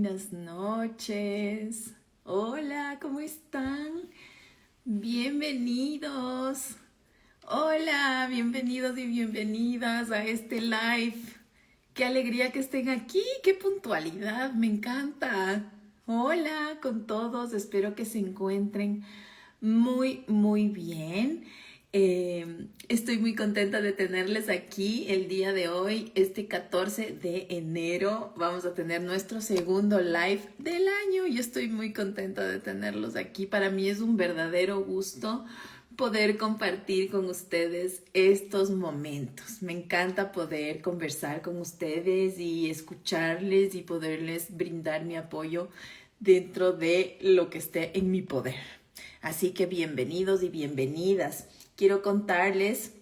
buenas noches. Hola, ¿cómo están? Bienvenidos. Hola, bienvenidos y bienvenidas a este live. Qué alegría que estén aquí, qué puntualidad, me encanta. Hola con todos, espero que se encuentren muy bien. Estoy muy contenta de tenerles aquí el día de hoy, este 14 de enero. Vamos a tener nuestro segundo live del año y estoy muy contenta de tenerlos aquí. Para mí es un verdadero gusto poder compartir con ustedes estos momentos. Me encanta poder conversar con ustedes y escucharles y poderles brindar mi apoyo dentro de lo que esté en mi poder. Así que bienvenidos y bienvenidas. Quiero contarles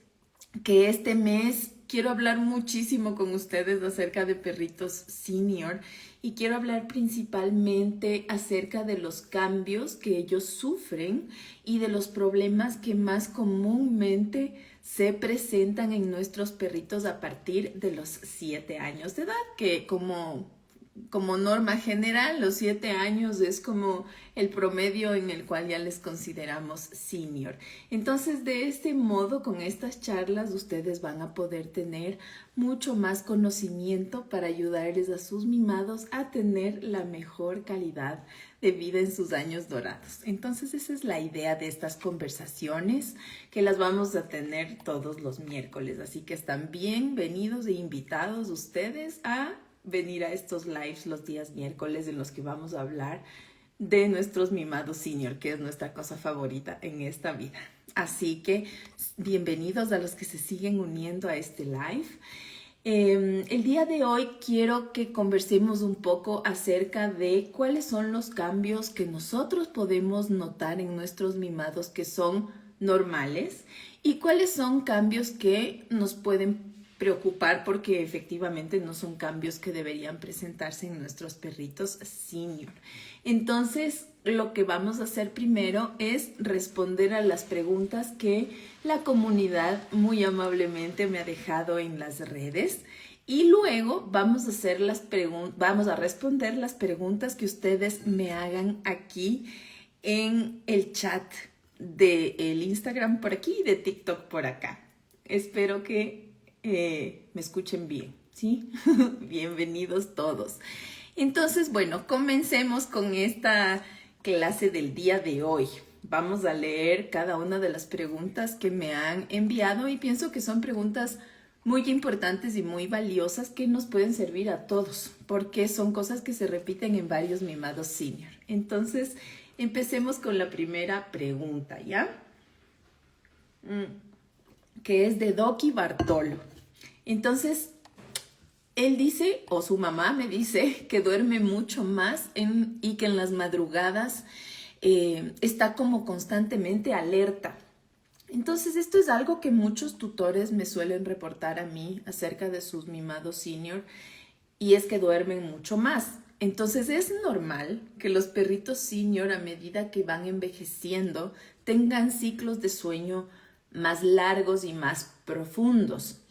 que este mes quiero hablar muchísimo con ustedes acerca de perritos senior y quiero hablar principalmente acerca de los cambios que ellos sufren y de los problemas que más comúnmente se presentan en nuestros perritos a partir de los 7 años de edad, que como norma general, los 7 años es como el promedio en el cual ya les consideramos senior. Entonces, de este modo, con estas charlas, ustedes van a poder tener mucho más conocimiento para ayudarles a sus mimados a tener la mejor calidad de vida en sus años dorados. Entonces, esa es la idea de estas conversaciones que las vamos a tener todos los miércoles. Así que están bienvenidos e invitados ustedes a venir a estos lives los días miércoles en los que vamos a hablar de nuestros mimados senior, que es nuestra cosa favorita en esta vida. Así que bienvenidos a los que se siguen uniendo a este live. El día de hoy quiero que conversemos un poco acerca de cuáles son los cambios que nosotros podemos notar en nuestros mimados que son normales y cuáles son cambios que nos pueden preocupar porque efectivamente no son cambios que deberían presentarse en nuestros perritos senior. Entonces, lo que vamos a hacer primero es responder a las preguntas que la comunidad muy amablemente me ha dejado en las redes y luego vamos a responder las preguntas que ustedes me hagan aquí en el chat del Instagram por aquí y de TikTok por acá. Espero que me escuchen bien, ¿sí? Bienvenidos todos. Entonces, bueno, comencemos con esta clase del día de hoy. Vamos a leer cada una de las preguntas que me han enviado y pienso que son preguntas muy importantes y muy valiosas que nos pueden servir a todos, porque son cosas que se repiten en varios mimados senior. Entonces, empecemos con la primera pregunta, ¿ya? Que es de Doki Bartolo. Entonces, él dice, o su mamá me dice, que duerme mucho más y que en las madrugadas está como constantemente alerta. Entonces, esto es algo que muchos tutores me suelen reportar a mí acerca de sus mimados senior, y es que duermen mucho más. Entonces, es normal que los perritos senior, a medida que van envejeciendo, tengan ciclos de sueño más largos y más profundos.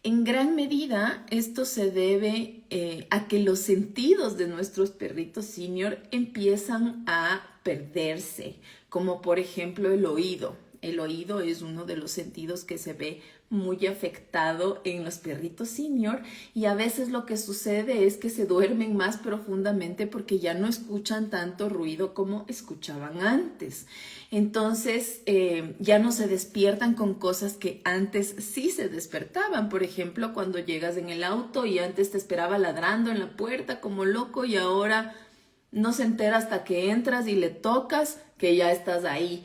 En gran medida, esto se debe a que los sentidos de nuestros perritos senior empiezan a perderse, como por ejemplo el oído. El oído es uno de los sentidos que se ve muy afectado en los perritos senior y a veces lo que sucede es que se duermen más profundamente porque ya no escuchan tanto ruido como escuchaban antes. Entonces ya no se despiertan con cosas que antes sí se despertaban. Por ejemplo, cuando llegas en el auto y antes te esperaba ladrando en la puerta como loco y ahora no se entera hasta que entras y le tocas que ya estás ahí.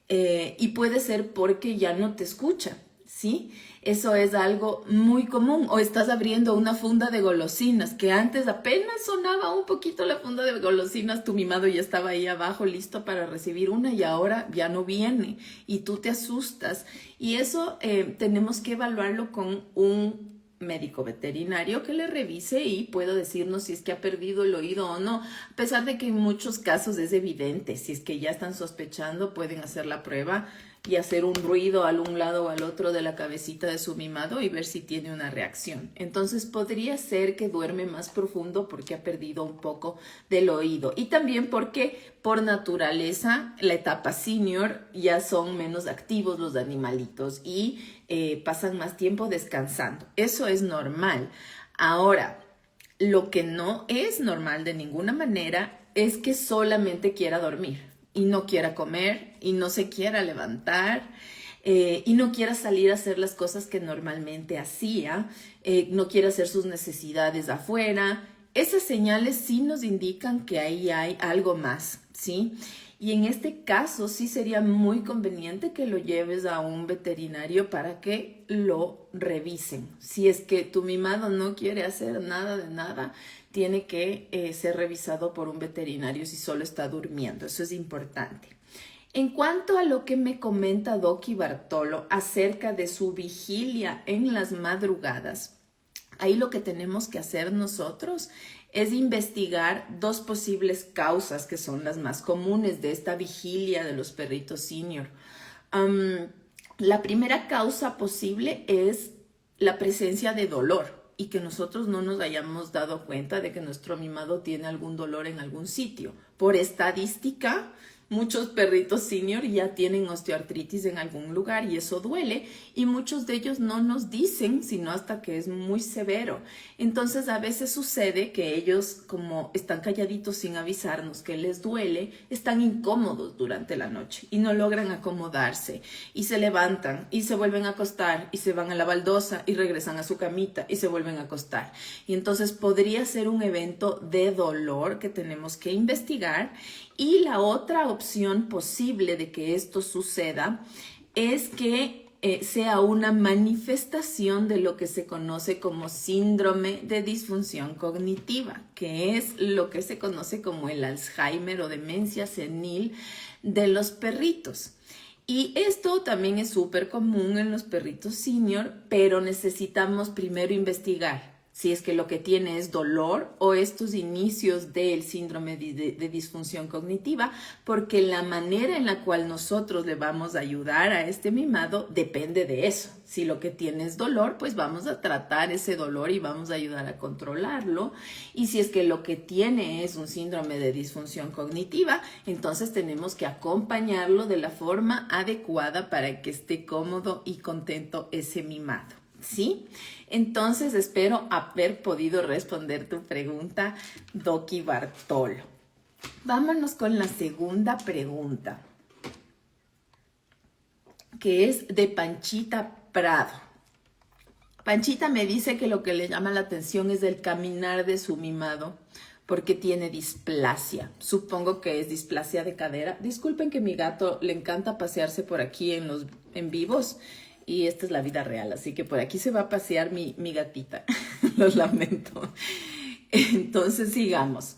Y puede ser porque ya no te escucha, ¿sí? Eso es algo muy común. O estás abriendo una funda de golosinas, que antes apenas sonaba un poquito la funda de golosinas, tu mimado ya estaba ahí abajo listo para recibir una y ahora ya no viene y tú te asustas. Y eso tenemos que evaluarlo con un médico veterinario que le revise y pueda decirnos si es que ha perdido el oído o no, a pesar de que en muchos casos es evidente. Si es que ya están sospechando, pueden hacer la prueba y hacer un ruido al un lado o al otro de la cabecita de su mimado y ver si tiene una reacción. Entonces podría ser que duerme más profundo porque ha perdido un poco del oído y también porque por naturaleza la etapa senior ya son menos activos los animalitos y pasan más tiempo descansando. Eso es normal. Ahora, lo que no es normal de ninguna manera es que solamente quiera dormir y no quiera comer y no se quiera levantar y no quiera salir a hacer las cosas que normalmente hacía, no quiera hacer sus necesidades afuera. Esas señales sí nos indican que ahí hay algo más, ¿sí? Y en este caso sí sería muy conveniente que lo lleves a un veterinario para que lo revisen. Si es que tu mimado no quiere hacer nada de nada, tiene que ser revisado por un veterinario si solo está durmiendo. Eso es importante. En cuanto a lo que me comenta Doki Bartolo acerca de su vigilia en las madrugadas, ahí lo que tenemos que hacer nosotros es investigar dos posibles causas que son las más comunes de esta vigilia de los perritos senior. La primera causa posible es la presencia de dolor y que nosotros no nos hayamos dado cuenta de que nuestro mimado tiene algún dolor en algún sitio. Por estadística, muchos perritos senior ya tienen osteoartritis en algún lugar y eso duele y muchos de ellos no nos dicen sino hasta que es muy severo. Entonces a veces sucede que ellos, como están calladitos sin avisarnos que les duele, están incómodos durante la noche y no logran acomodarse y se levantan y se vuelven a acostar y se van a la baldosa y regresan a su camita y se vuelven a acostar. Y entonces podría ser un evento de dolor que tenemos que investigar. Y la otra opción posible de que esto suceda es que sea una manifestación de lo que se conoce como síndrome de disfunción cognitiva, que es lo que se conoce como el Alzheimer o demencia senil de los perritos. Y esto también es súper común en los perritos senior, pero necesitamos primero investigar si es que lo que tiene es dolor o estos inicios del síndrome de disfunción cognitiva, porque la manera en la cual nosotros le vamos a ayudar a este mimado depende de eso. Si lo que tiene es dolor, pues vamos a tratar ese dolor y vamos a ayudar a controlarlo. Y si es que lo que tiene es un síndrome de disfunción cognitiva, entonces tenemos que acompañarlo de la forma adecuada para que esté cómodo y contento ese mimado. ¿Sí? Entonces espero haber podido responder tu pregunta, Doki Bartolo. Vámonos con la segunda pregunta, que es de Panchita Prado. Panchita me dice que lo que le llama la atención es el caminar de su mimado porque tiene displasia. Supongo que es displasia de cadera. Disculpen que mi gato le encanta pasearse por aquí en los en vivos. Y esta es la vida real, así que por aquí se va a pasear mi gatita. Los lamento. Entonces, sigamos.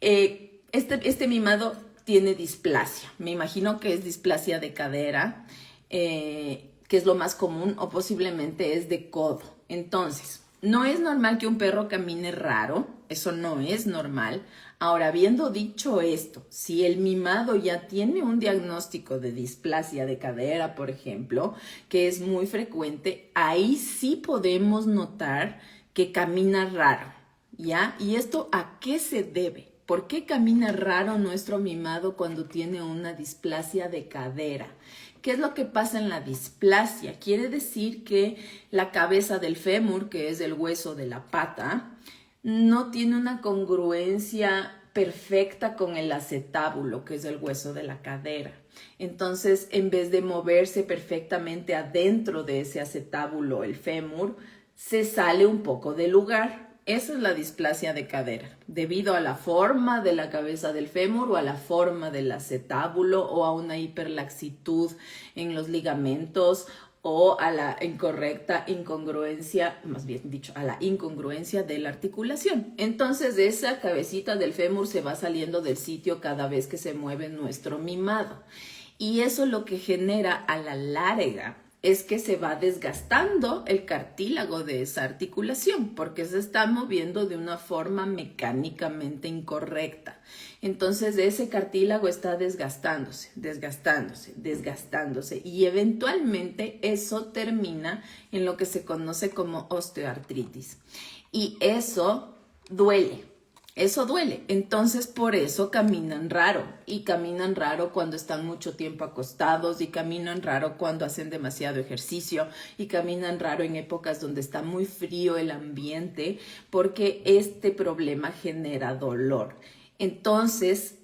Este mimado tiene displasia. Me imagino que es displasia de cadera, que es lo más común, o posiblemente es de codo. Entonces, no es normal que un perro camine raro. Eso no es normal. Ahora, habiendo dicho esto, si el mimado ya tiene un diagnóstico de displasia de cadera, por ejemplo, que es muy frecuente, ahí sí podemos notar que camina raro, ¿ya? ¿Y esto a qué se debe? ¿Por qué camina raro nuestro mimado cuando tiene una displasia de cadera? ¿Qué es lo que pasa en la displasia? Quiere decir que la cabeza del fémur, que es el hueso de la pata, no tiene una congruencia perfecta con el acetábulo, que es el hueso de la cadera. Entonces, en vez de moverse perfectamente adentro de ese acetábulo, el fémur, se sale un poco del lugar. Esa es la displasia de cadera, debido a la forma de la cabeza del fémur o a la forma del acetábulo o a una hiperlaxitud en los ligamentos o a la incorrecta incongruencia, más bien dicho, a la incongruencia de la articulación. Entonces esa cabecita del fémur se va saliendo del sitio cada vez que se mueve nuestro mimado. Y eso lo que genera a la larga es que se va desgastando el cartílago de esa articulación porque se está moviendo de una forma mecánicamente incorrecta. Entonces ese cartílago está desgastándose y eventualmente eso termina en lo que se conoce como osteoartritis. Y eso duele. Eso duele, entonces por eso caminan raro y caminan raro cuando están mucho tiempo acostados y caminan raro cuando hacen demasiado ejercicio y caminan raro en épocas donde está muy frío el ambiente porque este problema genera dolor. Entonces,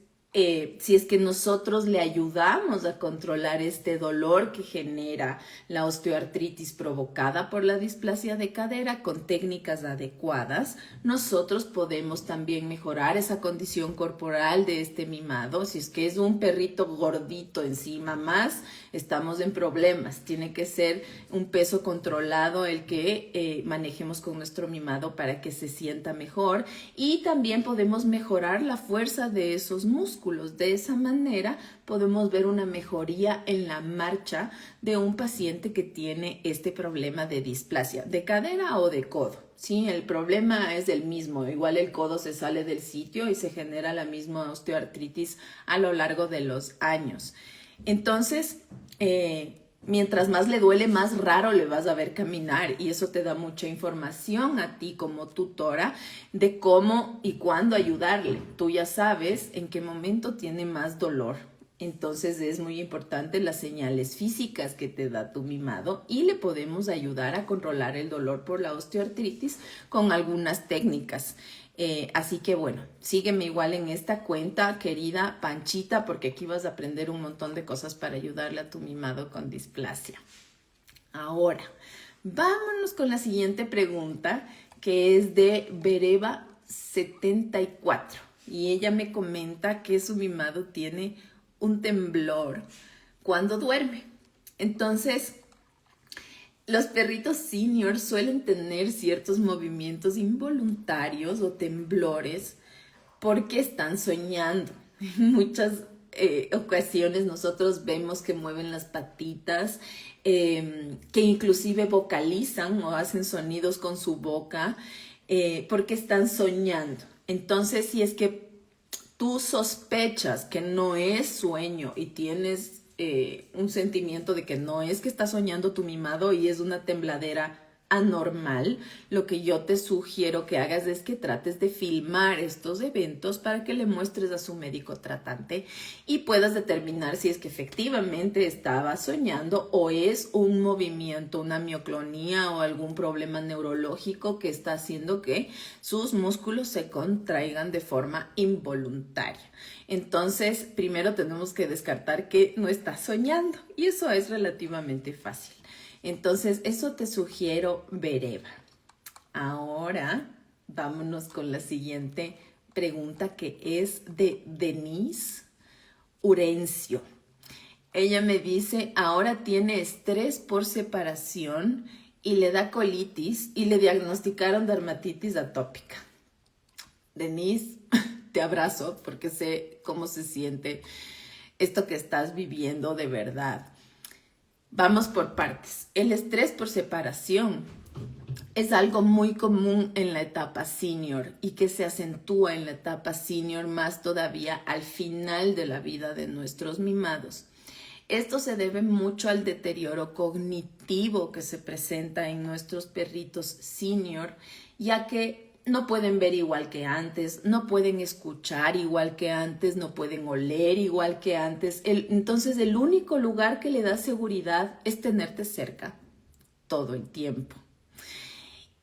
si es que nosotros le ayudamos a controlar este dolor que genera la osteoartritis provocada por la displasia de cadera con técnicas adecuadas, nosotros podemos también mejorar esa condición corporal de este mimado. Si es que es un perrito gordito encima más, estamos en problemas. Tiene que ser un peso controlado el que manejemos con nuestro mimado para que se sienta mejor, y también podemos mejorar la fuerza de esos músculos. De esa manera podemos ver una mejoría en la marcha de un paciente que tiene este problema de displasia de cadera o de codo. Sí, el problema es el mismo. Igual el codo se sale del sitio y se genera la misma osteoartritis a lo largo de los años. Entonces, mientras más le duele, más raro le vas a ver caminar, y eso te da mucha información a ti como tutora de cómo y cuándo ayudarle. Tú ya sabes en qué momento tiene más dolor. Entonces es muy importante las señales físicas que te da tu mimado, y le podemos ayudar a controlar el dolor por la osteoartritis con algunas técnicas. Así que bueno, sígueme igual en esta cuenta, querida Panchita, porque aquí vas a aprender un montón de cosas para ayudarle a tu mimado con displasia. Ahora, vámonos con la siguiente pregunta, que es de Bereva74. Y ella me comenta que su mimado tiene un temblor cuando duerme. Entonces, los perritos senior suelen tener ciertos movimientos involuntarios o temblores porque están soñando. En muchas ocasiones nosotros vemos que mueven las patitas, que inclusive vocalizan o hacen sonidos con su boca porque están soñando. Entonces, si es que tú sospechas que no es sueño y tienes un sentimiento de que no es que está soñando tu mimado y es una tembladera anormal, lo que yo te sugiero que hagas es que trates de filmar estos eventos para que le muestres a su médico tratante y puedas determinar si es que efectivamente estaba soñando o es un movimiento, una mioclonía o algún problema neurológico que está haciendo que sus músculos se contraigan de forma involuntaria. Entonces, primero tenemos que descartar que no está soñando, y eso es relativamente fácil. Entonces, eso te sugiero, Bereva. Ahora, vámonos con la siguiente pregunta, que es de Denise Urencio. Ella me dice, ahora tiene estrés por separación y le da colitis y le diagnosticaron dermatitis atópica. Denise, te abrazo porque sé cómo se siente esto que estás viviendo de verdad. Vamos por partes. El estrés por separación es algo muy común en la etapa senior y que se acentúa en la etapa senior más todavía al final de la vida de nuestros mimados. Esto se debe mucho al deterioro cognitivo que se presenta en nuestros perritos senior, ya que no pueden ver igual que antes, no pueden escuchar igual que antes, no pueden oler igual que antes. Entonces, el único lugar que le da seguridad es tenerte cerca todo el tiempo.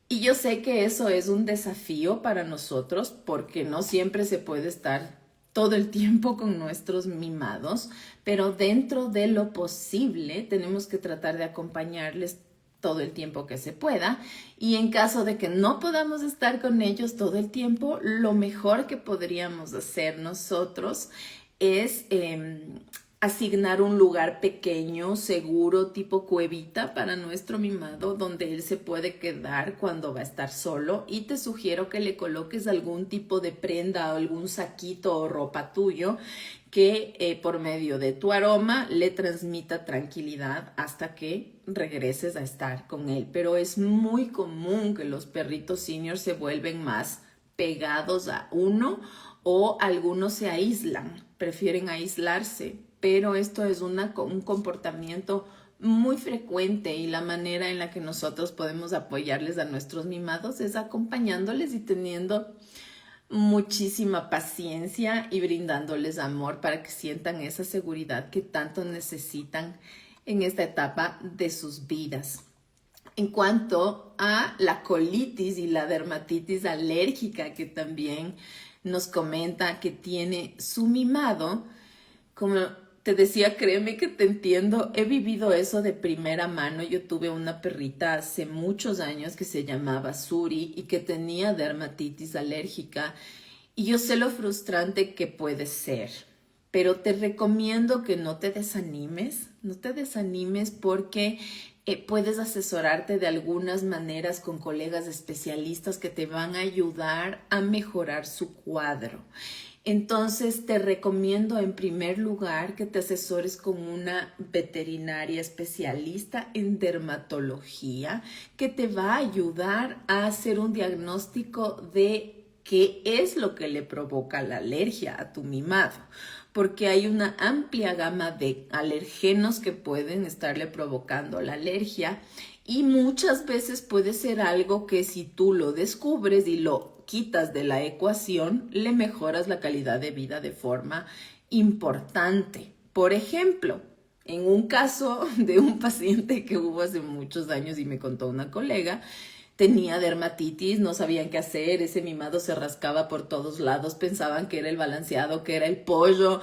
Y yo sé que eso es un desafío para nosotros porque no siempre se puede estar todo el tiempo con nuestros mimados, pero dentro de lo posible tenemos que tratar de acompañarles todo el tiempo que se pueda, y en caso de que no podamos estar con ellos todo el tiempo, lo mejor que podríamos hacer nosotros es asignar un lugar pequeño, seguro, tipo cuevita para nuestro mimado, donde él se puede quedar cuando va a estar solo. Y te sugiero que le coloques algún tipo de prenda o algún saquito o ropa tuyo que por medio de tu aroma le transmita tranquilidad hasta que regreses a estar con él. Pero es muy común que los perritos seniors se vuelven más pegados a uno o algunos se aíslan, prefieren aislarse, pero esto es un comportamiento muy frecuente y la manera en la que nosotros podemos apoyarles a nuestros mimados es acompañándoles y teniendo muchísima paciencia y brindándoles amor para que sientan esa seguridad que tanto necesitan en esta etapa de sus vidas. En cuanto a la colitis y la dermatitis alérgica que también nos comenta que tiene su mimado, como te decía, créeme que te entiendo, he vivido eso de primera mano. Yo tuve una perrita hace muchos años que se llamaba Suri y que tenía dermatitis alérgica y yo sé lo frustrante que puede ser, pero te recomiendo que no te desanimes porque puedes asesorarte de algunas maneras con colegas especialistas que te van a ayudar a mejorar su cuadro. Entonces te recomiendo en primer lugar que te asesores con una veterinaria especialista en dermatología que te va a ayudar a hacer un diagnóstico de qué es lo que le provoca la alergia a tu mimado, porque hay una amplia gama de alergenos que pueden estarle provocando la alergia y muchas veces puede ser algo que si tú lo descubres y lo quitas de la ecuación, le mejoras la calidad de vida de forma importante. Por ejemplo, en un caso de un paciente que hubo hace muchos años y me contó una colega, tenía dermatitis, no sabían qué hacer, ese mimado se rascaba por todos lados, pensaban que era el balanceado, que era el pollo,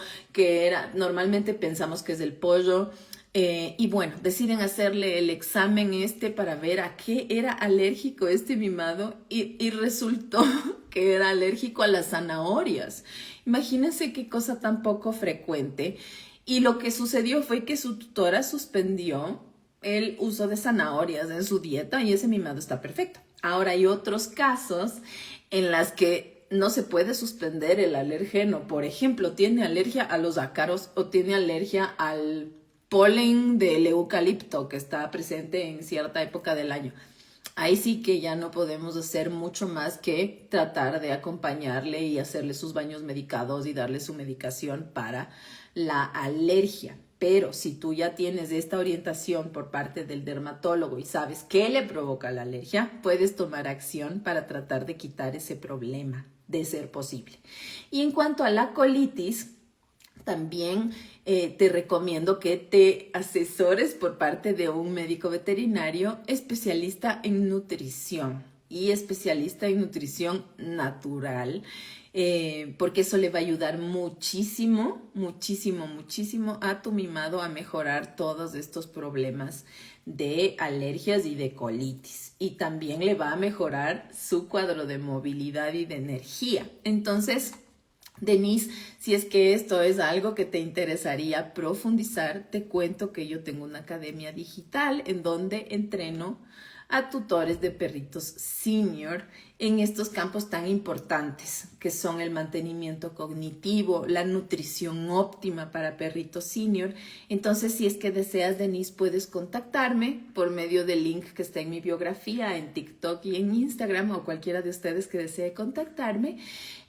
normalmente pensamos que es el pollo, y bueno, deciden hacerle el examen para ver a qué era alérgico este mimado y resultó que era alérgico a las zanahorias. Imagínense qué cosa tan poco frecuente. Y lo que sucedió fue que su tutora suspendió el uso de zanahorias en su dieta y ese mimado está perfecto. Ahora hay otros casos en las que no se puede suspender el alergeno. Por ejemplo, tiene alergia a los ácaros o tiene alergia al polen del eucalipto que está presente en cierta época del año. Ahí sí que ya no podemos hacer mucho más que tratar de acompañarle y hacerle sus baños medicados y darle su medicación para la alergia. Pero si tú ya tienes esta orientación por parte del dermatólogo y sabes qué le provoca la alergia, puedes tomar acción para tratar de quitar ese problema, de ser posible. Y en cuanto a la colitis, también te recomiendo que te asesores por parte de un médico veterinario especialista en nutrición y especialista en nutrición natural, porque eso le va a ayudar muchísimo, muchísimo, muchísimo a tu mimado a mejorar todos estos problemas de alergias y de colitis. Y también le va a mejorar su cuadro de movilidad y de energía. Entonces, Denise, si es que esto es algo que te interesaría profundizar, te cuento que yo tengo una academia digital en donde entreno a tutores de perritos senior en estos campos tan importantes que son el mantenimiento cognitivo, la nutrición óptima para perritos senior. Entonces, si es que deseas, Denise, puedes contactarme por medio del link que está en mi biografía en TikTok y en Instagram o cualquiera de ustedes que desee contactarme.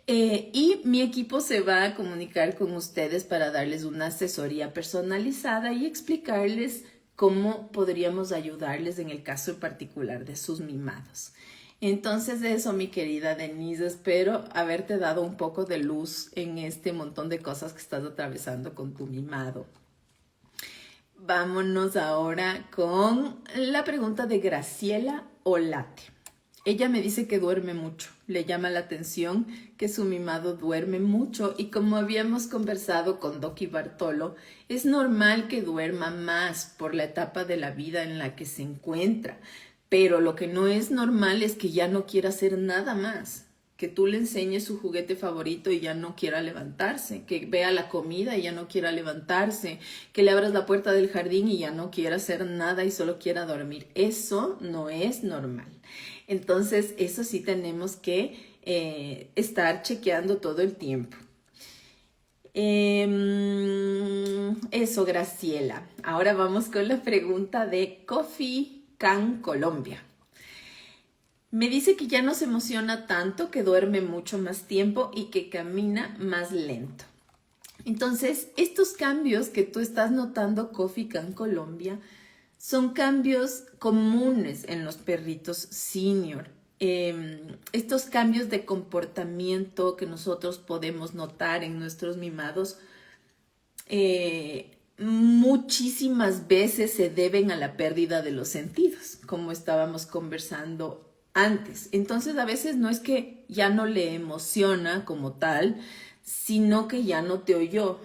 Y mi equipo se va a comunicar con ustedes para darles una asesoría personalizada y explicarles cómo podríamos ayudarles en el caso en particular de sus mimados. Entonces eso, mi querida Denise, espero haberte dado un poco de luz en este montón de cosas que estás atravesando con tu mimado. Vámonos ahora con la pregunta de Graciela Olate. Ella me dice que duerme mucho, le llama la atención que su mimado duerme mucho y como habíamos conversado con Doc y Bartolo, es normal que duerma más por la etapa de la vida en la que se encuentra, pero lo que no es normal es que ya no quiera hacer nada más, que tú le enseñes su juguete favorito y ya no quiera levantarse, que vea la comida y ya no quiera levantarse, que le abras la puerta del jardín y ya no quiera hacer nada y solo quiera dormir. Eso no es normal. Entonces, eso sí tenemos que estar chequeando todo el tiempo. Eso, Graciela. Ahora vamos con la pregunta de Coffee Can Colombia. Me dice que ya no se emociona tanto, que duerme mucho más tiempo y que camina más lento. Entonces, estos cambios que tú estás notando, Coffee Can Colombia, son cambios comunes en los perritos senior. Estos cambios de comportamiento que nosotros podemos notar en nuestros mimados muchísimas veces se deben a la pérdida de los sentidos, como estábamos conversando antes. Entonces, a veces no es que ya no le emociona como tal, sino que ya no te oyó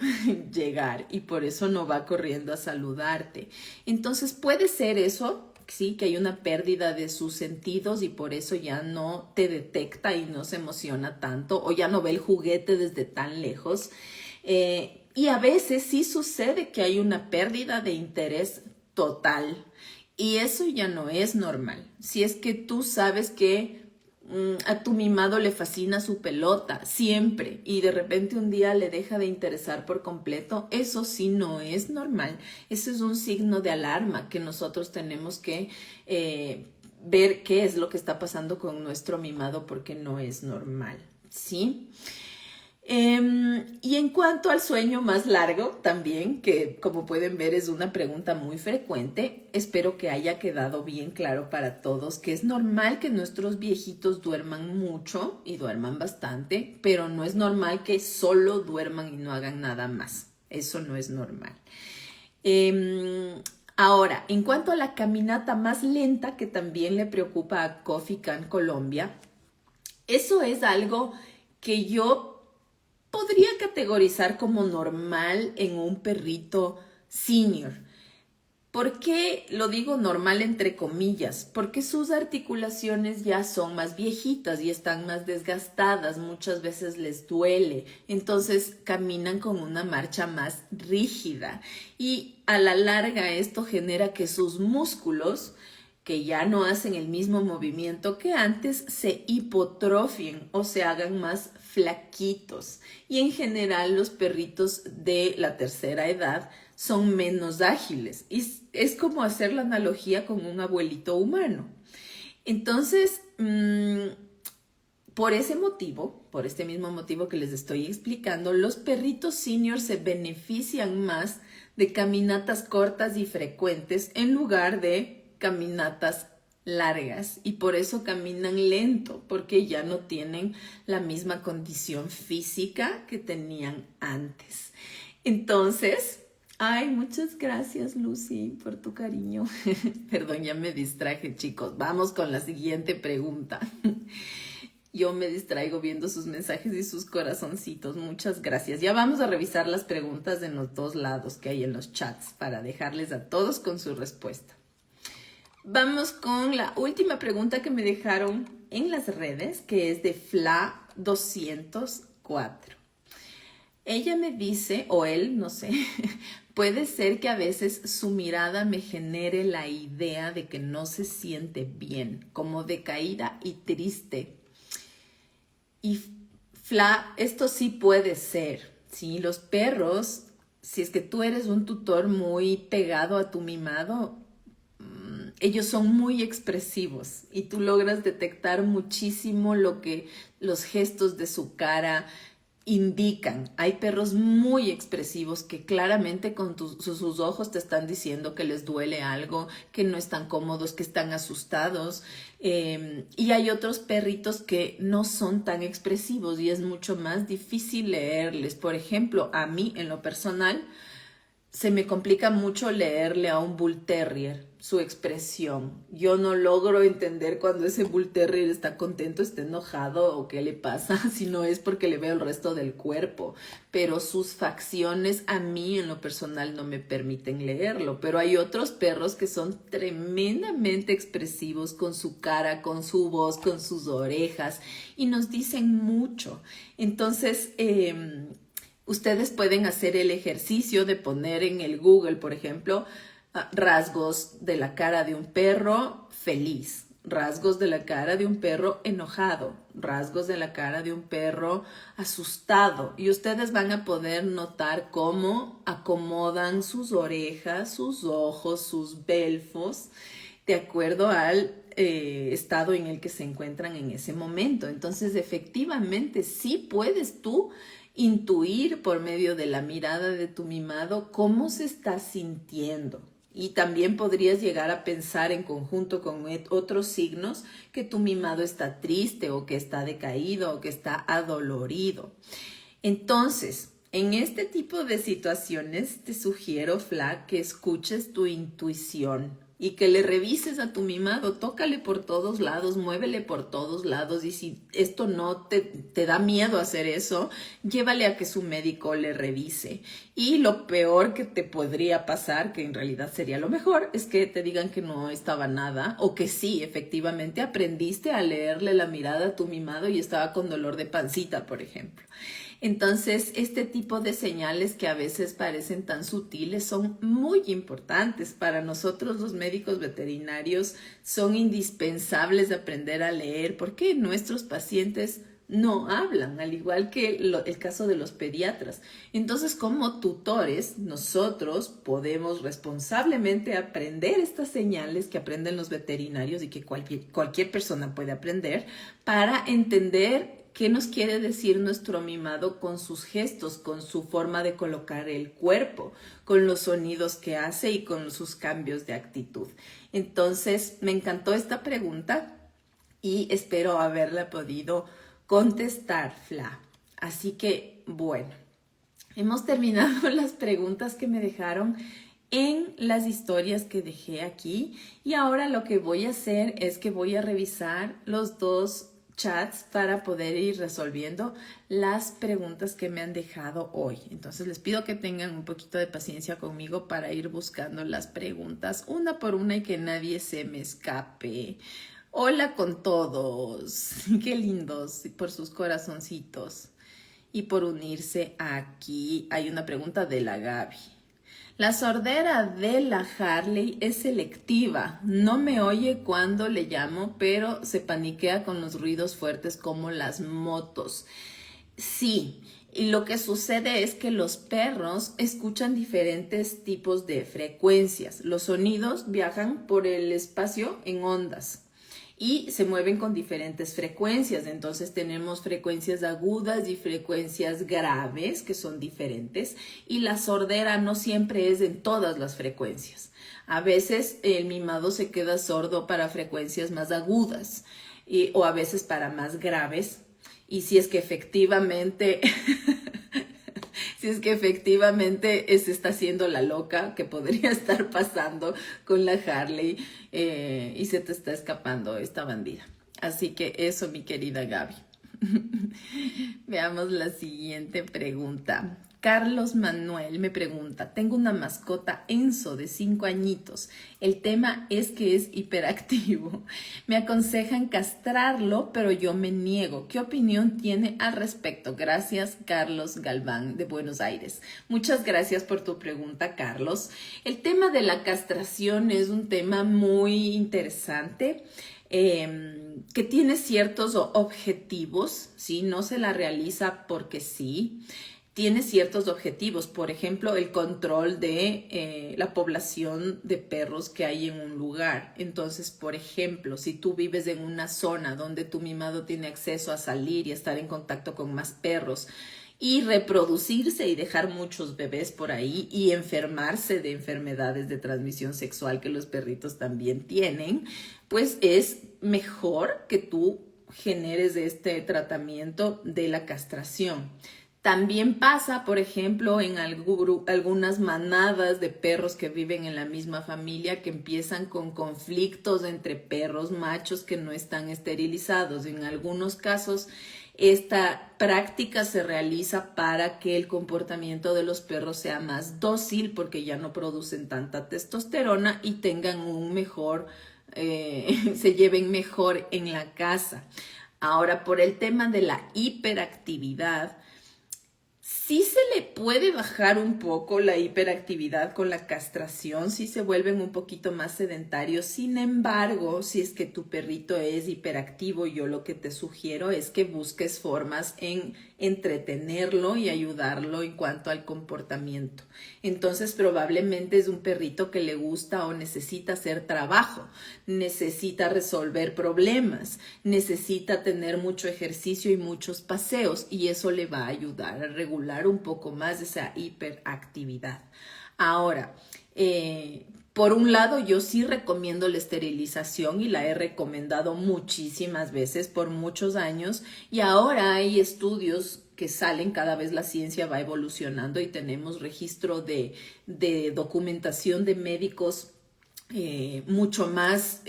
llegar y por eso no va corriendo a saludarte. Entonces, puede ser eso, sí, que hay una pérdida de sus sentidos y por eso ya no te detecta y no se emociona tanto, o ya no ve el juguete desde tan lejos. Y a veces sí sucede que hay una pérdida de interés total y eso ya no es normal. Si es que tú sabes que a tu mimado le fascina su pelota siempre y de repente un día le deja de interesar por completo, eso sí no es normal. Eso es un signo de alarma que nosotros tenemos que ver qué es lo que está pasando con nuestro mimado porque no es normal, ¿sí? Y en cuanto al sueño más largo también, que como pueden ver es una pregunta muy frecuente, espero que haya quedado bien claro para todos que es normal que nuestros viejitos duerman mucho y duerman bastante, pero no es normal que solo duerman y no hagan nada más. Eso no es normal. Ahora, en cuanto a la caminata más lenta que también le preocupa a Coffee Can Colombia, eso es algo que yo podría categorizar como normal en un perrito senior. ¿Por qué lo digo normal entre comillas? Porque sus articulaciones ya son más viejitas y están más desgastadas, muchas veces les duele, entonces caminan con una marcha más rígida y a la larga esto genera que sus músculos, que ya no hacen el mismo movimiento que antes, se hipotrofien o se hagan más flaquitos. Y en general los perritos de la tercera edad son menos ágiles. Y es como hacer la analogía con un abuelito humano. Entonces, por ese motivo, por este mismo motivo que les estoy explicando, los perritos senior se benefician más de caminatas cortas y frecuentes en lugar de caminatas largas y por eso caminan lento porque ya no tienen la misma condición física que tenían antes. Entonces, ay, muchas gracias Lucy por tu cariño. Perdón, ya me distraje, chicos. Vamos con la siguiente pregunta. Yo me distraigo viendo sus mensajes y sus corazoncitos. Muchas gracias. Ya vamos a revisar las preguntas en los dos lados que hay en los chats para dejarles a todos con su respuesta. Vamos con la última pregunta que me dejaron en las redes, que es de Fla204. Ella me dice, o él, no sé, puede ser que a veces su mirada me genere la idea de que no se siente bien, como decaída y triste. Y Fla, esto sí puede ser, ¿sí? Los perros, si es que tú eres un tutor muy pegado a tu mimado, ellos son muy expresivos y tú logras detectar muchísimo lo que los gestos de su cara indican. Hay perros muy expresivos que claramente con sus ojos te están diciendo que les duele algo, que no están cómodos, que están asustados. Y hay otros perritos que no son tan expresivos y es mucho más difícil leerles. Por ejemplo, a mí en lo personal, se me complica mucho leerle a un Bull Terrier su expresión. Yo no logro entender cuando ese Bull Terrier está contento, está enojado o qué le pasa, si no es porque le veo el resto del cuerpo. Pero sus facciones a mí en lo personal no me permiten leerlo. Pero hay otros perros que son tremendamente expresivos con su cara, con su voz, con sus orejas y nos dicen mucho. Entonces, ustedes pueden hacer el ejercicio de poner en el Google, por ejemplo, rasgos de la cara de un perro feliz, rasgos de la cara de un perro enojado, rasgos de la cara de un perro asustado. Y ustedes van a poder notar cómo acomodan sus orejas, sus ojos, sus belfos, de acuerdo al estado en el que se encuentran en ese momento. Entonces, efectivamente, sí puedes tú intuir por medio de la mirada de tu mimado cómo se está sintiendo. Y también podrías llegar a pensar en conjunto con otros signos que tu mimado está triste o que está decaído o que está adolorido. Entonces, en este tipo de situaciones te sugiero, Fla, que escuches tu intuición y que le revises a tu mimado, tócale por todos lados, muévele por todos lados, y si esto no te da miedo hacer eso, llévale a que su médico le revise. Y lo peor que te podría pasar, que en realidad sería lo mejor, es que te digan que no estaba nada, o que sí, efectivamente aprendiste a leerle la mirada a tu mimado y estaba con dolor de pancita, por ejemplo. Entonces, este tipo de señales que a veces parecen tan sutiles son muy importantes para nosotros los médicos veterinarios. Son indispensables de aprender a leer porque nuestros pacientes no hablan, al igual que el caso de los pediatras. Entonces, como tutores, nosotros podemos responsablemente aprender estas señales que aprenden los veterinarios y que cualquier persona puede aprender para entender qué nos quiere decir nuestro mimado con sus gestos, con su forma de colocar el cuerpo, con los sonidos que hace y con sus cambios de actitud. Entonces, me encantó esta pregunta y espero haberla podido contestar, Fla. Así que, bueno, hemos terminado las preguntas que me dejaron en las historias que dejé aquí y ahora lo que voy a hacer es que voy a revisar los dos chats para poder ir resolviendo las preguntas que me han dejado hoy. Entonces les pido que tengan un poquito de paciencia conmigo para ir buscando las preguntas una por una y que nadie se me escape. Hola con todos, qué lindos por sus corazoncitos y por unirse aquí. Hay una pregunta de la Gaby. La sordera de la Harley es selectiva, no me oye cuando le llamo, pero se paniquea con los ruidos fuertes como las motos. Sí, y lo que sucede es que los perros escuchan diferentes tipos de frecuencias. Los sonidos viajan por el espacio en ondas y se mueven con diferentes frecuencias. Entonces tenemos frecuencias agudas y frecuencias graves que son diferentes y la sordera no siempre es en todas las frecuencias. A veces el mimado se queda sordo para frecuencias más agudas o a veces para más graves. Y si es que efectivamente se está haciendo la loca que podría estar pasando con la Harley y se te está escapando esta bandida. Así que eso, mi querida Gaby. Veamos la siguiente pregunta. Carlos Manuel me pregunta, tengo una mascota Enzo de 5 añitos. El tema es que es hiperactivo. Me aconsejan castrarlo, pero yo me niego. ¿Qué opinión tiene al respecto? Gracias, Carlos Galván de Buenos Aires. Muchas gracias por tu pregunta, Carlos. El tema de la castración es un tema muy interesante. Que tiene ciertos objetivos, ¿sí? No se la realiza porque sí. Tiene ciertos objetivos, por ejemplo, el control de la población de perros que hay en un lugar. Entonces, por ejemplo, si tú vives en una zona donde tu mimado tiene acceso a salir y estar en contacto con más perros y reproducirse y dejar muchos bebés por ahí y enfermarse de enfermedades de transmisión sexual que los perritos también tienen, pues es mejor que tú generes este tratamiento de la castración. También pasa, por ejemplo, en algunas manadas de perros que viven en la misma familia que empiezan con conflictos entre perros machos que no están esterilizados. En algunos casos, esta práctica se realiza para que el comportamiento de los perros sea más dócil porque ya no producen tanta testosterona y tengan un mejor, se lleven mejor en la casa. Ahora, por el tema de la hiperactividad, sí se le puede bajar un poco la hiperactividad con la castración, sí se vuelven un poquito más sedentarios. Sin embargo, si es que tu perrito es hiperactivo, yo lo que te sugiero es que busques formas en entretenerlo y ayudarlo en cuanto al comportamiento. Entonces, probablemente es un perrito que le gusta o necesita hacer trabajo, necesita resolver problemas, necesita tener mucho ejercicio y muchos paseos, y eso le va a ayudar a regular un poco más esa hiperactividad. Ahora, por un lado, yo sí recomiendo la esterilización y la he recomendado muchísimas veces por muchos años, y ahora hay estudios que salen, cada vez la ciencia va evolucionando y tenemos registro de documentación de médicos mucho más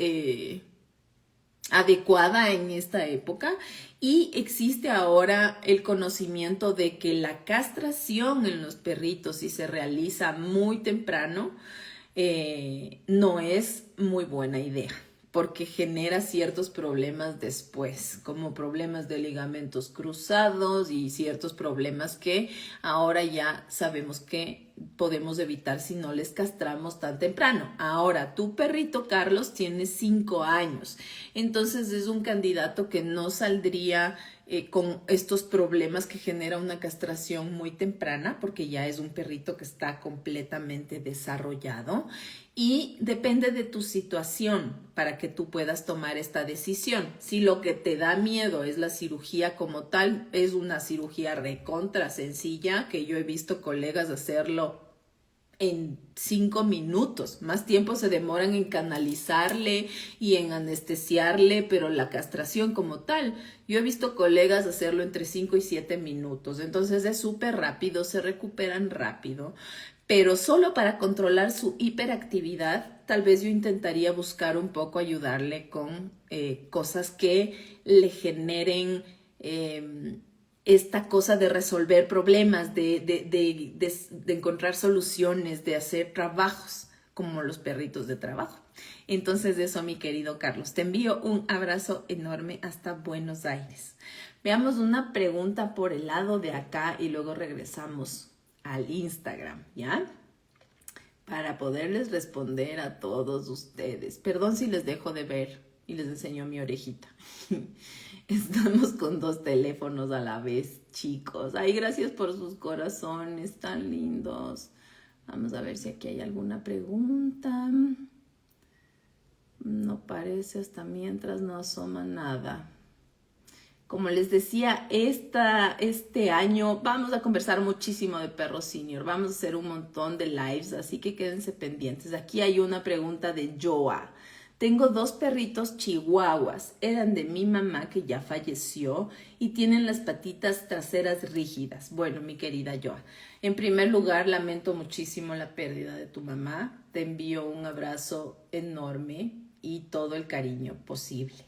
adecuada en esta época, y existe ahora el conocimiento de que la castración en los perritos, si se realiza muy temprano, no es muy buena idea porque genera ciertos problemas después, como problemas de ligamentos cruzados y ciertos problemas que ahora ya sabemos que podemos evitar si no les castramos tan temprano. Ahora, tu perrito Carlos tiene 5 años, entonces es un candidato que no saldría con estos problemas que genera una castración muy temprana, porque ya es un perrito que está completamente desarrollado, y depende de tu situación para que tú puedas tomar esta decisión. Si lo que te da miedo es la cirugía como tal, es una cirugía recontra sencilla que yo he visto colegas hacerlo en 5 minutos. Más tiempo se demoran en canalizarle y en anestesiarle, pero la castración como tal, yo he visto colegas hacerlo entre 5 y 7 minutos. Entonces es súper rápido, se recuperan rápido. Pero solo para controlar su hiperactividad, tal vez yo intentaría buscar un poco ayudarle con cosas que le generen esta cosa de resolver problemas, de encontrar soluciones, de hacer trabajos, como los perritos de trabajo. Entonces eso, mi querido Carlos, te envío un abrazo enorme hasta Buenos Aires. Veamos una pregunta por el lado de acá y luego regresamos al Instagram, ¿ya? Para poderles responder a todos ustedes. Perdón si les dejo de ver y les enseño mi orejita. Estamos con 2 teléfonos a la vez, chicos. Ay, gracias por sus corazones tan lindos. Vamos a ver si aquí hay alguna pregunta. No parece, hasta mientras no asoma nada. Como les decía, este año vamos a conversar muchísimo de perros senior. Vamos a hacer un montón de lives, así que quédense pendientes. Aquí hay una pregunta de Joa. Tengo 2 perritos chihuahuas. Eran de mi mamá que ya falleció y tienen las patitas traseras rígidas. Bueno, mi querida Joa, en primer lugar, lamento muchísimo la pérdida de tu mamá. Te envío un abrazo enorme y todo el cariño posible.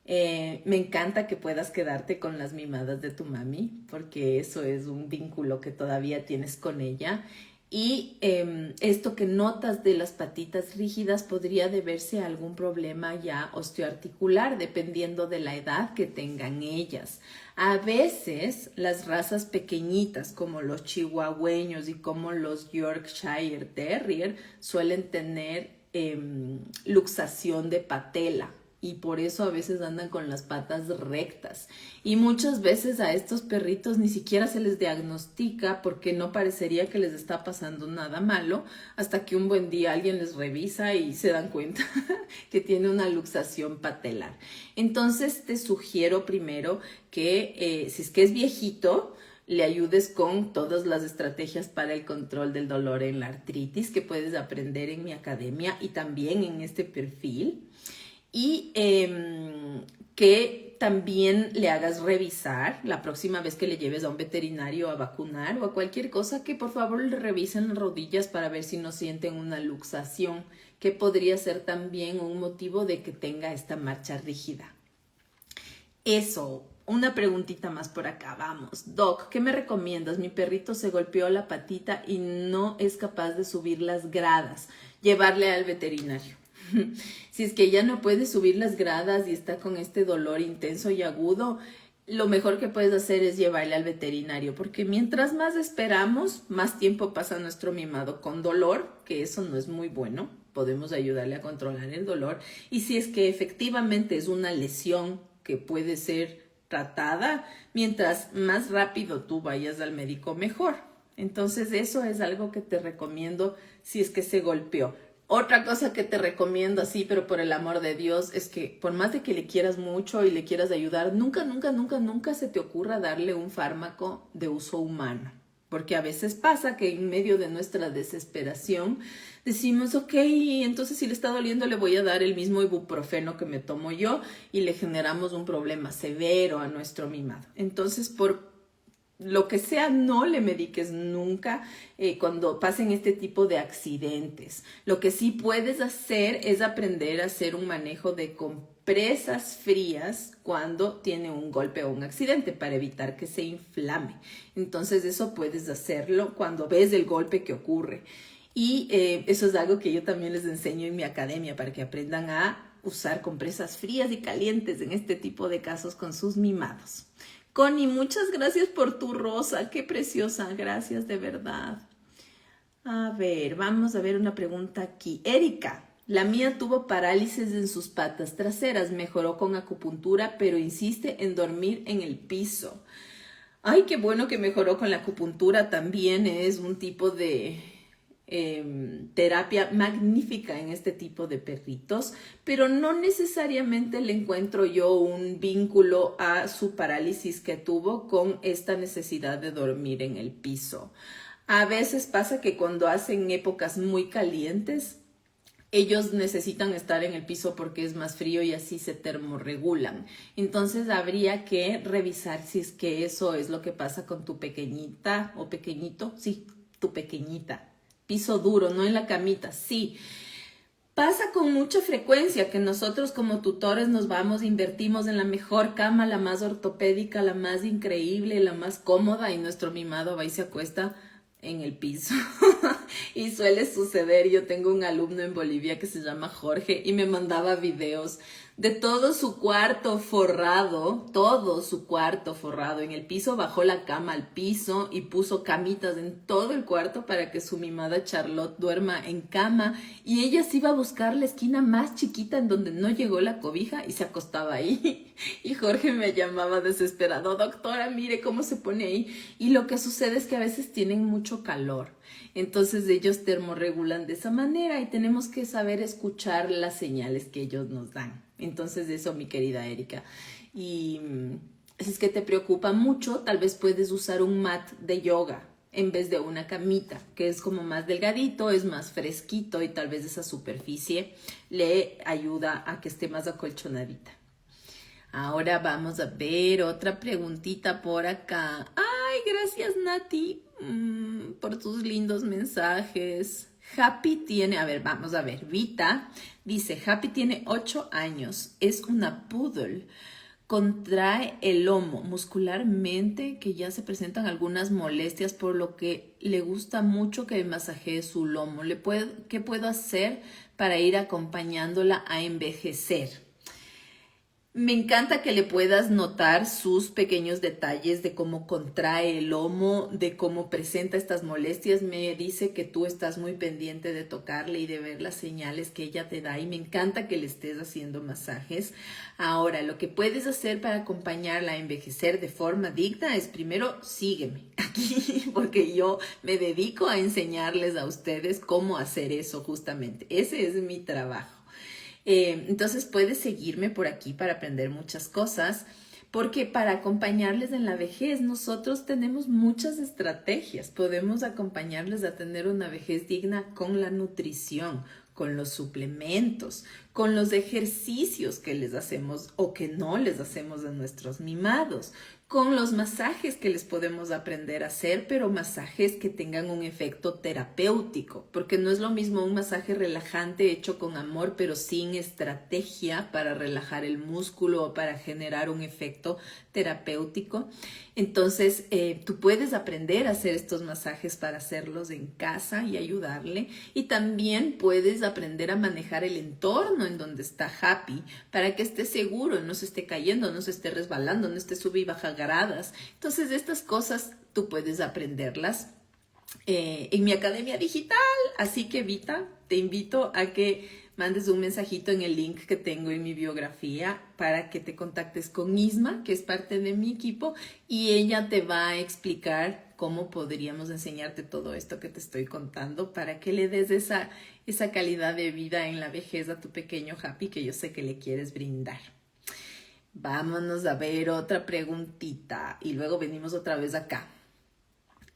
Me encanta que puedas quedarte con las mimadas de tu mami, porque eso es un vínculo que todavía tienes con ella. Y esto que notas de las patitas rígidas podría deberse a algún problema ya osteoarticular, dependiendo de la edad que tengan ellas. A veces las razas pequeñitas como los chihuahueños y como los Yorkshire Terrier suelen tener luxación de patela. Y por eso a veces andan con las patas rectas. Y muchas veces a estos perritos ni siquiera se les diagnostica porque no parecería que les está pasando nada malo hasta que un buen día alguien les revisa y se dan cuenta que tiene una luxación patelar. Entonces te sugiero primero que si es que es viejito, le ayudes con todas las estrategias para el control del dolor en la artritis que puedes aprender en mi academia y también en este perfil. Y que también le hagas revisar la próxima vez que le lleves a un veterinario a vacunar o a cualquier cosa, que por favor le revisen las rodillas para ver si no sienten una luxación, que podría ser también un motivo de que tenga esta marcha rígida. Eso, una preguntita más por acá, vamos. Doc, ¿qué me recomiendas? Mi perrito se golpeó la patita y no es capaz de subir las gradas. Llevarle al veterinario. Si es que ya no puede subir las gradas y está con este dolor intenso y agudo, lo mejor que puedes hacer es llevarle al veterinario, porque mientras más esperamos, más tiempo pasa nuestro mimado con dolor, que eso no es muy bueno. Podemos ayudarle a controlar el dolor. Y si es que efectivamente es una lesión que puede ser tratada, mientras más rápido tú vayas al médico, mejor. Entonces eso es algo que te recomiendo si es que se golpeó. Otra cosa que te recomiendo así, pero por el amor de Dios, es que por más de que le quieras mucho y le quieras ayudar, nunca se te ocurra darle un fármaco de uso humano. Porque a veces pasa que en medio de nuestra desesperación decimos, ok, entonces si le está doliendo le voy a dar el mismo ibuprofeno que me tomo yo, y le generamos un problema severo a nuestro mimado. Entonces, por lo que sea, no le mediques nunca cuando pasen este tipo de accidentes. Lo que sí puedes hacer es aprender a hacer un manejo de compresas frías cuando tiene un golpe o un accidente para evitar que se inflame. Entonces eso puedes hacerlo cuando ves el golpe que ocurre. Y eso es algo que yo también les enseño en mi academia para que aprendan a usar compresas frías y calientes en este tipo de casos con sus mimados. Connie, muchas gracias por tu rosa, qué preciosa, gracias de verdad. A ver, vamos a ver una pregunta aquí. Erika, la mía tuvo parálisis en sus patas traseras, mejoró con acupuntura, pero insiste en dormir en el piso. Ay, qué bueno que mejoró con la acupuntura, también es un tipo de terapia magnífica en este tipo de perritos, pero no necesariamente le encuentro yo un vínculo a su parálisis que tuvo con esta necesidad de dormir en el piso. A veces pasa que cuando hacen épocas muy calientes, ellos necesitan estar en el piso porque es más frío y así se termorregulan. Entonces habría que revisar si es que eso es lo que pasa con tu pequeñita o pequeñito. Sí, tu pequeñita. Piso duro, no en la camita, sí. Pasa con mucha frecuencia que nosotros como tutores nos vamos, invertimos en la mejor cama, la más ortopédica, la más increíble, la más cómoda, y nuestro mimado va y se acuesta en el piso. Y suele suceder. Yo tengo un alumno en Bolivia que se llama Jorge y me mandaba videos de todo su cuarto forrado, en el piso. Bajó la cama al piso y puso camitas en todo el cuarto para que su mimada Charlotte duerma en cama, y ella se iba a buscar la esquina más chiquita en donde no llegó la cobija y se acostaba ahí. Y Jorge me llamaba desesperado, doctora, mire cómo se pone ahí. Y lo que sucede es que a veces tienen mucho calor, entonces ellos termorregulan de esa manera y tenemos que saber escuchar las señales que ellos nos dan. Entonces eso, mi querida Erika. Y si es que te preocupa mucho, tal vez puedes usar un mat de yoga en vez de una camita, que es como más delgadito, es más fresquito, y tal vez esa superficie le ayuda a que esté más acolchonadita. Ahora vamos a ver otra preguntita por acá. Ay, gracias Nati por tus lindos mensajes. Happy tiene, a ver, vamos a ver. Vita dice, Happy tiene 8 años, es una poodle. Contrae el lomo muscularmente, que ya se presentan algunas molestias, por lo que le gusta mucho que masajee su lomo. ¿Qué puedo hacer para ir acompañándola a envejecer? Me encanta que le puedas notar sus pequeños detalles de cómo contrae el lomo, de cómo presenta estas molestias. Me dice que tú estás muy pendiente de tocarle y de ver las señales que ella te da, y me encanta que le estés haciendo masajes. Ahora, lo que puedes hacer para acompañarla a envejecer de forma digna es, primero, sígueme aquí, porque yo me dedico a enseñarles a ustedes cómo hacer eso justamente. Ese es mi trabajo. Entonces puedes seguirme por aquí para aprender muchas cosas, porque para acompañarles en la vejez nosotros tenemos muchas estrategias. Podemos acompañarles a tener una vejez digna con la nutrición, con los suplementos, con los ejercicios que les hacemos o que no les hacemos a nuestros mimados, con los masajes que les podemos aprender a hacer, pero masajes que tengan un efecto terapéutico, porque no es lo mismo un masaje relajante hecho con amor, pero sin estrategia para relajar el músculo o para generar un efecto terapéutico. Entonces, tú puedes aprender a hacer estos masajes para hacerlos en casa y ayudarle, y también puedes aprender a manejar el entorno en donde está Happy para que esté seguro, no se esté cayendo, no se esté resbalando, no esté sube y baja gradas. Entonces, estas cosas tú puedes aprenderlas en mi academia digital. Así que, Vita, te invito a que mandes un mensajito en el link que tengo en mi biografía para que te contactes con Isma, que es parte de mi equipo, y ella te va a explicar cómo podríamos enseñarte todo esto que te estoy contando para que le des esa calidad de vida en la vejez a tu pequeño Happy que yo sé que le quieres brindar. Vámonos a ver otra preguntita y luego venimos otra vez acá.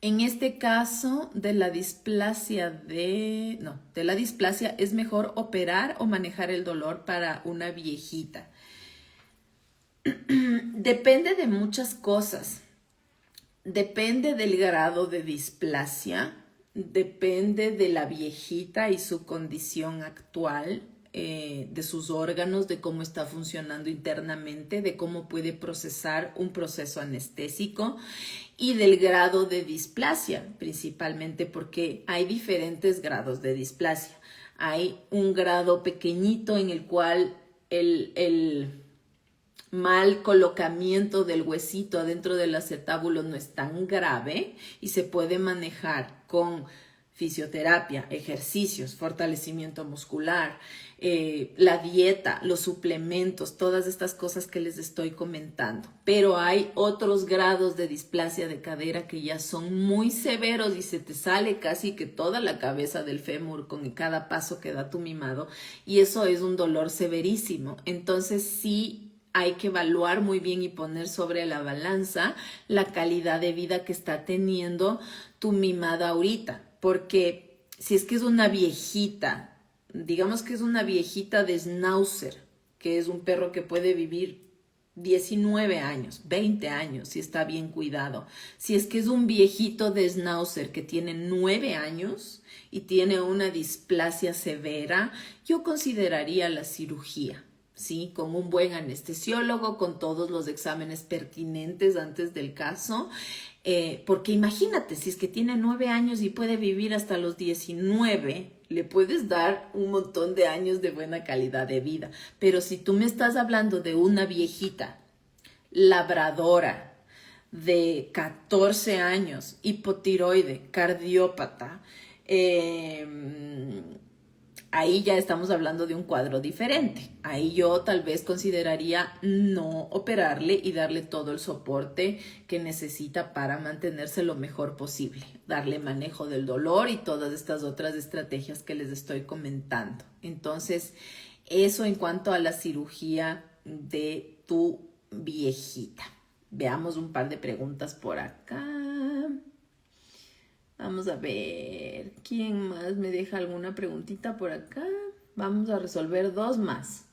En este caso de la displasia ¿es mejor operar o manejar el dolor para una viejita? Depende de muchas cosas. Depende del grado de displasia, depende de la viejita y su condición actual, de sus órganos, de cómo está funcionando internamente, de cómo puede procesar un proceso anestésico y del grado de displasia, principalmente porque hay diferentes grados de displasia. Hay un grado pequeñito en el cual el mal colocamiento del huesito adentro del acetábulo no es tan grave y se puede manejar con fisioterapia, ejercicios, fortalecimiento muscular, la dieta, los suplementos, todas estas cosas que les estoy comentando. Pero hay otros grados de displasia de cadera que ya son muy severos y se te sale casi que toda la cabeza del fémur con cada paso que da tu mimado, y eso es un dolor severísimo. Entonces sí hay que evaluar muy bien y poner sobre la balanza la calidad de vida que está teniendo tu mimada ahorita. Porque si es que es una viejita, digamos que es una viejita de Schnauzer, que es un perro que puede vivir 19 años, 20 años, si está bien cuidado. Si es que es un viejito de Schnauzer que tiene 9 años y tiene una displasia severa, yo consideraría la cirugía. ¿Sí? Con un buen anestesiólogo, con todos los exámenes pertinentes antes del caso, porque imagínate, si es que tiene 9 años y puede vivir hasta los 19, le puedes dar un montón de años de buena calidad de vida. Pero si tú me estás hablando de una viejita labradora de 14 años, hipotiroide, cardiópata, ahí ya estamos hablando de un cuadro diferente. Ahí yo tal vez consideraría no operarle y darle todo el soporte que necesita para mantenerse lo mejor posible. Darle manejo del dolor y todas estas otras estrategias que les estoy comentando. Entonces, eso en cuanto a la cirugía de tu viejita. Veamos un par de preguntas por acá. Vamos a ver, ¿quién más me deja alguna preguntita por acá? Vamos a resolver 2 más.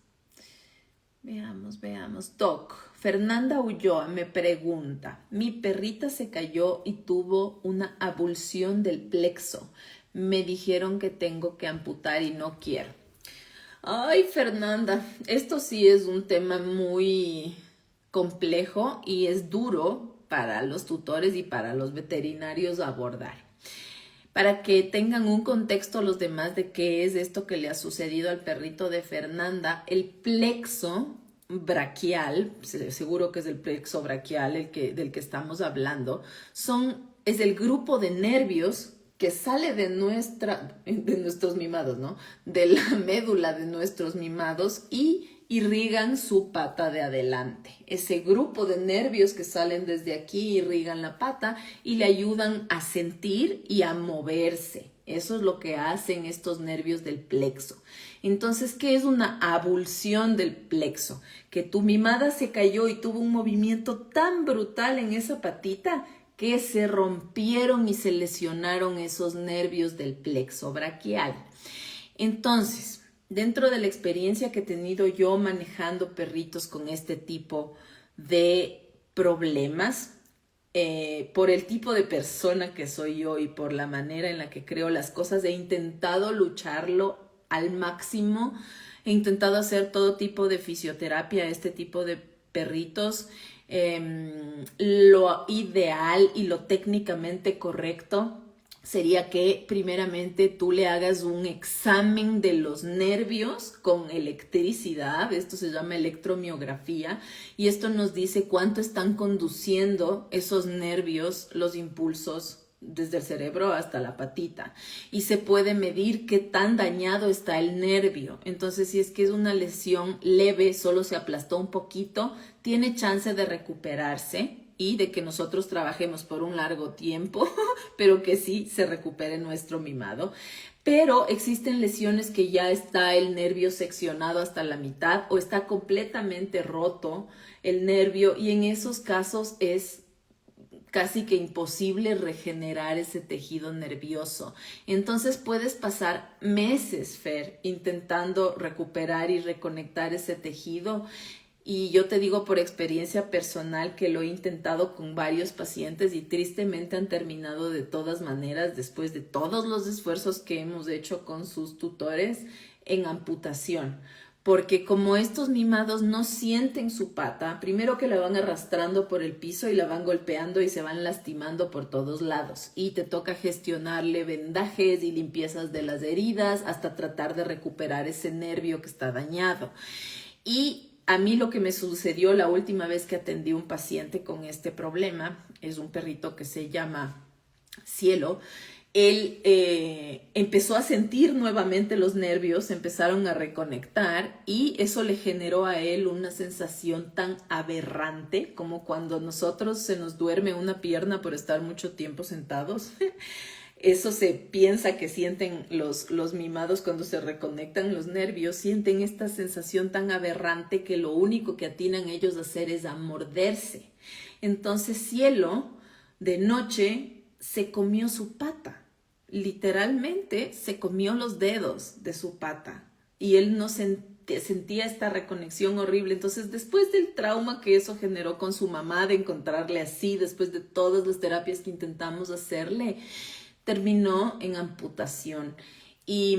Veamos. Doc, Fernanda Ulloa me pregunta, mi perrita se cayó y tuvo una abulsión del plexo. Me dijeron que tengo que amputar y no quiero. Ay, Fernanda, esto sí es un tema muy complejo y es duro para los tutores y para los veterinarios abordar. Para que tengan un contexto los demás de qué es esto que le ha sucedido al perrito de Fernanda, el plexo braquial, seguro que es el plexo braquial del que estamos hablando, es el grupo de nervios que sale de nuestros mimados, ¿no? De la médula de nuestros mimados y irrigan su pata de adelante. Ese grupo de nervios que salen desde aquí irrigan la pata y le ayudan a sentir y a moverse. Eso es lo que hacen estos nervios del plexo. Entonces, ¿qué es una abulsión del plexo? Que tu mimada se cayó y tuvo un movimiento tan brutal en esa patita que se rompieron y se lesionaron esos nervios del plexo braquial. Entonces, dentro de la experiencia que he tenido yo manejando perritos con este tipo de problemas, por el tipo de persona que soy yo y por la manera en la que creo las cosas, he intentado lucharlo al máximo. He intentado hacer todo tipo de fisioterapia a este tipo de perritos. Lo ideal y lo técnicamente correcto sería que primeramente tú le hagas un examen de los nervios con electricidad. Esto se llama electromiografía, y esto nos dice cuánto están conduciendo esos nervios, los impulsos desde el cerebro hasta la patita, y se puede medir qué tan dañado está el nervio. Entonces, si es que es una lesión leve, solo se aplastó un poquito, tiene chance de recuperarse y de que nosotros trabajemos por un largo tiempo, pero que sí se recupere nuestro mimado. Pero existen lesiones que ya está el nervio seccionado hasta la mitad o está completamente roto el nervio, y en esos casos es casi que imposible regenerar ese tejido nervioso. Entonces puedes pasar meses, Fer, intentando recuperar y reconectar ese tejido. Y yo te digo por experiencia personal que lo he intentado con varios pacientes y tristemente han terminado de todas maneras, después de todos los esfuerzos que hemos hecho con sus tutores, en amputación. Porque como estos mimados no sienten su pata, primero que la van arrastrando por el piso y la van golpeando y se van lastimando por todos lados. Y te toca gestionarle vendajes y limpiezas de las heridas hasta tratar de recuperar ese nervio que está dañado. Y a mí lo que me sucedió la última vez que atendí a un paciente con este problema, es un perrito que se llama Cielo. Él empezó a sentir nuevamente los nervios, empezaron a reconectar, y eso le generó a él una sensación tan aberrante como cuando nosotros se nos duerme una pierna por estar mucho tiempo sentados. Eso se piensa que sienten los mimados cuando se reconectan los nervios, sienten esta sensación tan aberrante que lo único que atinan ellos a hacer es a morderse. Entonces Cielo, de noche, se comió su pata. Literalmente se comió los dedos de su pata y él no sentía esta reconexión horrible. Entonces, después del trauma que eso generó con su mamá de encontrarle así, después de todas las terapias que intentamos hacerle, terminó en amputación. ¿Y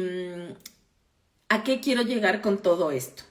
a qué quiero llegar con todo esto?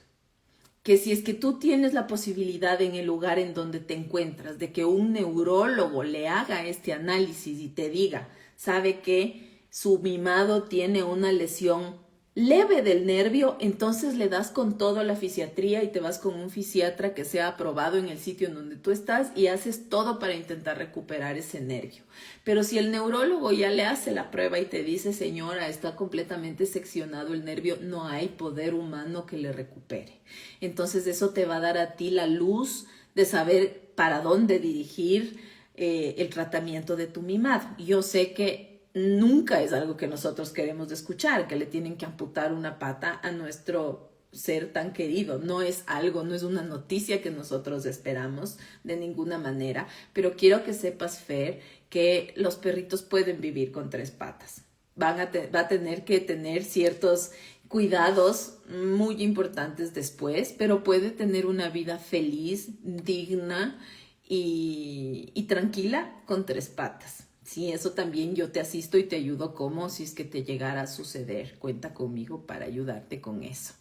Que si es que tú tienes la posibilidad en el lugar en donde te encuentras de que un neurólogo le haga este análisis y te diga, sabe que su mimado tiene una lesión leve del nervio, entonces le das con todo a la fisiatría y te vas con un fisiatra que sea aprobado en el sitio en donde tú estás y haces todo para intentar recuperar ese nervio. Pero si el neurólogo ya le hace la prueba y te dice, señora, está completamente seccionado el nervio, no hay poder humano que le recupere. Entonces eso te va a dar a ti la luz de saber para dónde dirigir el tratamiento de tu mimado. Yo sé que nunca es algo que nosotros queremos escuchar, que le tienen que amputar una pata a nuestro ser tan querido. No es algo, no es una noticia que nosotros esperamos de ninguna manera, pero quiero que sepas, Fer, que los perritos pueden vivir con 3 patas. Va a tener que tener ciertos cuidados muy importantes después, pero puede tener una vida feliz, digna y tranquila con 3 patas. Sí, eso también yo te asisto y te ayudo como si es que te llegara a suceder. Cuenta conmigo para ayudarte con eso.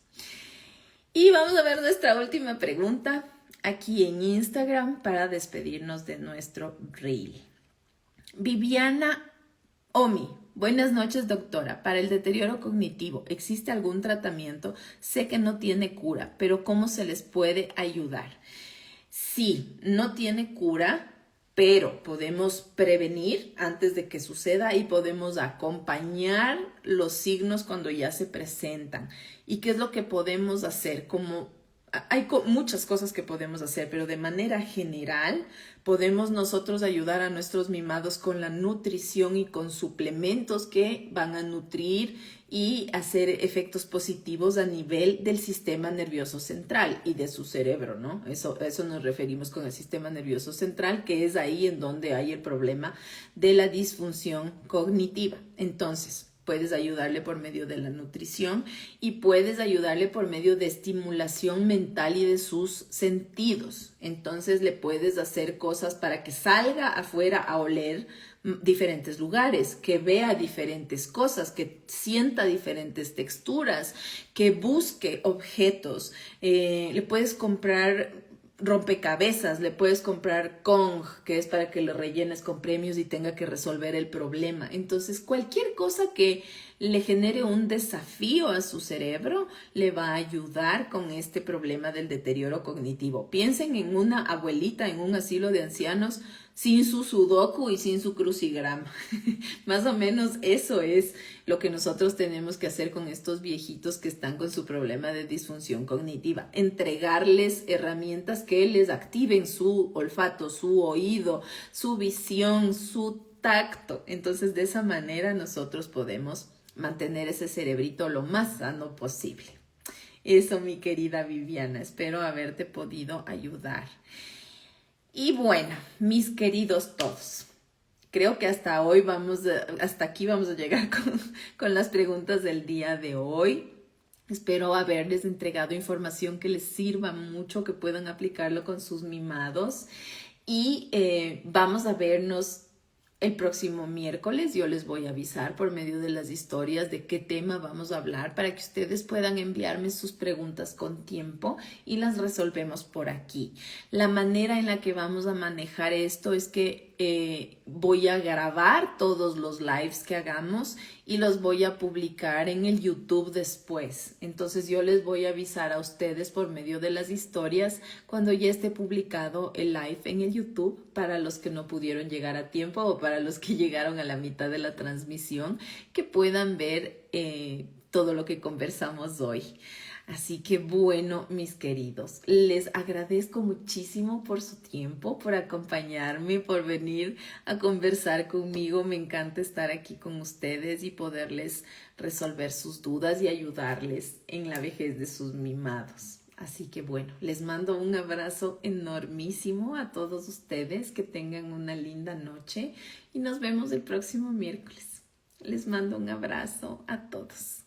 Y vamos a ver nuestra última pregunta aquí en Instagram para despedirnos de nuestro reel. Viviana Omi, buenas noches, doctora. Para el deterioro cognitivo, ¿existe algún tratamiento? Sé que no tiene cura, pero ¿cómo se les puede ayudar? Sí, no tiene cura, pero podemos prevenir antes de que suceda y podemos acompañar los signos cuando ya se presentan. ¿Y qué es lo que podemos hacer? Hay muchas cosas que podemos hacer, pero de manera general podemos nosotros ayudar a nuestros mimados con la nutrición y con suplementos que van a nutrir y hacer efectos positivos a nivel del sistema nervioso central y de su cerebro, ¿no? Eso nos referimos con el sistema nervioso central, que es ahí en donde hay el problema de la disfunción cognitiva. Entonces, Puedes ayudarle por medio de la nutrición y puedes ayudarle por medio de estimulación mental y de sus sentidos. Entonces le puedes hacer cosas para que salga afuera a oler diferentes lugares, que vea diferentes cosas, que sienta diferentes texturas, que busque objetos. Le puedes comprar rompecabezas, le puedes comprar Kong, que es para que lo rellenes con premios y tenga que resolver el problema. Entonces, cualquier cosa que le genere un desafío a su cerebro le va a ayudar con este problema del deterioro cognitivo. Piensen en una abuelita en un asilo de ancianos sin su sudoku y sin su crucigrama. Más o menos eso es lo que nosotros tenemos que hacer con estos viejitos que están con su problema de disfunción cognitiva. Entregarles herramientas que les activen su olfato, su oído, su visión, su tacto. Entonces, de esa manera nosotros podemos mantener ese cerebrito lo más sano posible. Eso, mi querida Viviana, espero haberte podido ayudar. Y bueno, mis queridos todos, creo que hasta aquí vamos a llegar con las preguntas del día de hoy. Espero haberles entregado información que les sirva mucho, que puedan aplicarlo con sus mimados. Y vamos a vernos el próximo miércoles. Yo les voy a avisar por medio de las historias de qué tema vamos a hablar para que ustedes puedan enviarme sus preguntas con tiempo y las resolvemos por aquí. La manera en la que vamos a manejar esto es que voy a grabar todos los lives que hagamos y los voy a publicar en el YouTube después. Entonces yo les voy a avisar a ustedes por medio de las historias cuando ya esté publicado el live en el YouTube, para los que no pudieron llegar a tiempo o para los que llegaron a la mitad de la transmisión, que puedan ver todo lo que conversamos hoy. Así que bueno, mis queridos, les agradezco muchísimo por su tiempo, por acompañarme, por venir a conversar conmigo. Me encanta estar aquí con ustedes y poderles resolver sus dudas y ayudarles en la vejez de sus mimados. Así que bueno, les mando un abrazo enormísimo a todos ustedes, que tengan una linda noche y nos vemos el próximo miércoles. Les mando un abrazo a todos.